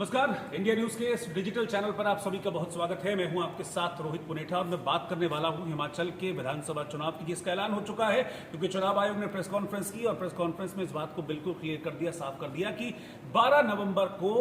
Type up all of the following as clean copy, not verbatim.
नमस्कार, India news के इस डिजिटल चैनल पर आप सभी का बहुत स्वागत है। मैं हूं आपके साथ रोहित पुनेठा और मैं बात करने वाला हूं हिमाचल के विधानसभा चुनाव की, जिसका ऐलान हो चुका है क्योंकि चुनाव आयोग ने प्रेस कॉन्फ्रेंस की और प्रेस कॉन्फ्रेंस में इस बात को बिल्कुल क्लियर कर दिया, साफ कर दिया कि 12 नवंबर को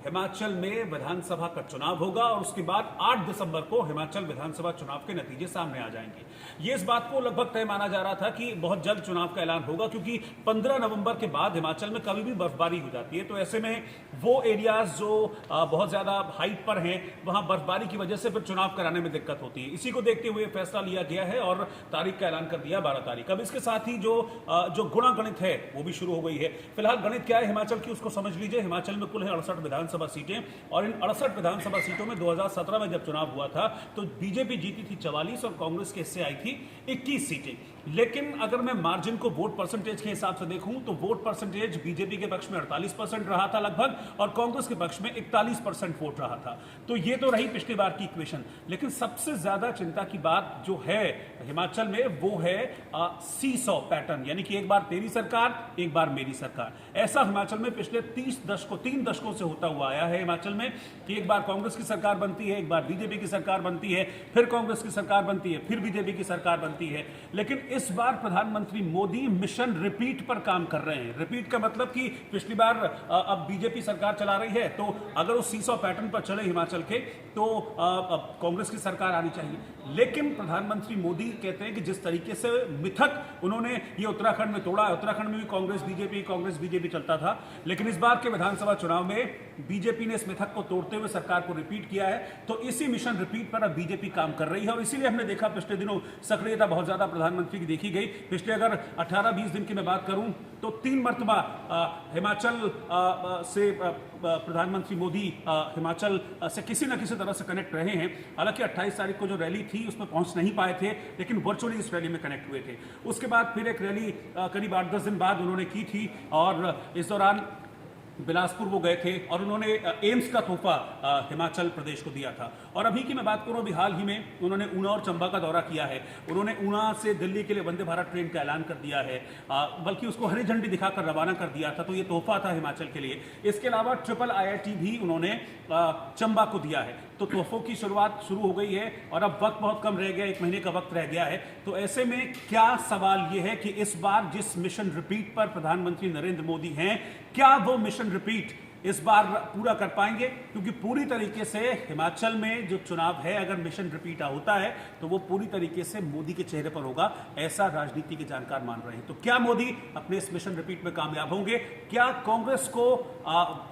हिमाचल में विधानसभा का चुनाव होगा और उसके बाद 8 दिसंबर को हिमाचल विधानसभा चुनाव के नतीजे सामने आ जाएंगे। ये इस बात को लगभग तय माना जा रहा था कि बहुत जल्द चुनाव का ऐलान होगा, क्योंकि 15 नवंबर के बाद हिमाचल में कभी भी बर्फबारी हो जाती है। तो ऐसे में वो एरियाज जो बहुत ज्यादा हाइट पर हैं, वहां बर्फबारी की वजह से फिर चुनाव कराने में दिक्कत होती है। इसी को देखते हुए फैसला लिया गया है और तारीख का ऐलान कर दिया 12 तारीख। अब इसके साथ ही जो गुणा गणित है वो भी शुरू हो गई है। फिलहाल गणित क्या है हिमाचल की, उसको समझ लीजिए। हिमाचल में कुल है 68 विधानसभा सीटें और इन 68 विधानसभा सीटों में 2017 में जब चुनाव हुआ था तो बीजेपी जीती थी 44 और कांग्रेस के हिस्से आई थी 21 सीटें। लेकिन अगर मैं मार्जिन को वोट परसेंटेज के हिसाब से देखूं तो वोट परसेंटेज बीजेपी के पक्ष में 48% रहा था लगभग और कांग्रेस के पक्ष में 41% वोट रहा था। तो ये तो रही पिछली बार की इक्वेशन। लेकिन सबसे ज्यादा चिंता की बात जो है हिमाचल में वो है सीसॉ पैटर्न, यानी कि एक बार तेरी सरकार एक बार मेरी सरकार। ऐसा हिमाचल में पिछले 3 दशकों से होता हुआ आया है हिमाचल में कि एक बार कांग्रेस की सरकार बनती है, एक बार बीजेपी की सरकार बनती है, फिर कांग्रेस की सरकार बनती है, फिर बीजेपी की सरकार बनती है। लेकिन इस बार प्रधानमंत्री मोदी मिशन रिपीट पर काम कर रहे हैं। रिपीट का मतलब कि पिछली बार अब बीजेपी सरकार चला रही है, तो अगर वो सीसॉ पैटर्न पर चले हिमाचल के तो कांग्रेस की सरकार आनी चाहिए। लेकिन प्रधानमंत्री मोदी कहते हैं कि जिस तरीके से मिथक उन्होंने ये उत्तराखंड में तोड़ा, उत्तराखंड में भी कांग्रेस बीजेपी चलता था, लेकिन इस बार के विधानसभा चुनाव में बीजेपी ने इस मिथक को तोड़ते हुए सरकार को रिपीट किया है। तो इसी मिशन रिपीट पर अब बीजेपी काम कर रही है और इसीलिए हमने देखा पिछले दिनों सक्रियता बहुत ज्यादा प्रधानमंत्री की देखी गई। पिछले अगर 18-20 दिन की मैं बात करूं तो 3 मरतबा हिमाचल से प्रधानमंत्री मोदी हिमाचल से किसी न किसी तरह से कनेक्ट रहे हैं। हालांकि 28 तारीख को जो रैली थी उसमें पहुंच नहीं पाए थे, लेकिन वर्चुअली इस रैली में कनेक्ट हुए थे। उसके बाद फिर एक रैली करीब 8-10 दिन बाद उन्होंने की थी और इस दौरान बिलासपुर वो गए थे और उन्होंने एम्स का तोहफा हिमाचल प्रदेश को दिया था। और अभी की मैं बात करूं, अभी हाल ही में उन्होंने ऊना और चंबा का दौरा किया है। उन्होंने ऊना से दिल्ली के लिए वंदे भारत ट्रेन का ऐलान कर दिया है, बल्कि उसको हरी झंडी दिखाकर रवाना कर दिया था। तो ये तोहफा था हिमाचल के लिए। इसके अलावा ट्रिपल IIT भी उन्होंने चंबा को दिया है। तो तोहफों की शुरुआत शुरू हो गई है और अब वक्त बहुत कम रह गया, 1 महीने का वक्त रह गया है। तो ऐसे में क्या सवाल ये है कि इस बार जिस मिशन रिपीट पर प्रधानमंत्री नरेंद्र मोदी हैं, क्या वो मिशन रिपीट इस बार पूरा कर पाएंगे? क्योंकि पूरी तरीके से हिमाचल में जो चुनाव है, अगर मिशन रिपीट होता है तो वो पूरी तरीके से मोदी के चेहरे पर होगा, ऐसा राजनीति के जानकार मान रहे हैं। तो क्या मोदी अपने इस मिशन रिपीट में कामयाब होंगे? क्या कांग्रेस को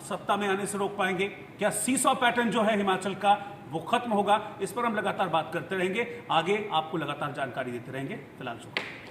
सत्ता में आने से रोक पाएंगे? क्या सीसॉ पैटर्न जो है हिमाचल का वो खत्म होगा? इस पर हम लगातार बात करते रहेंगे, आगे आपको लगातार जानकारी देते रहेंगे। फिलहाल शुक्रिया।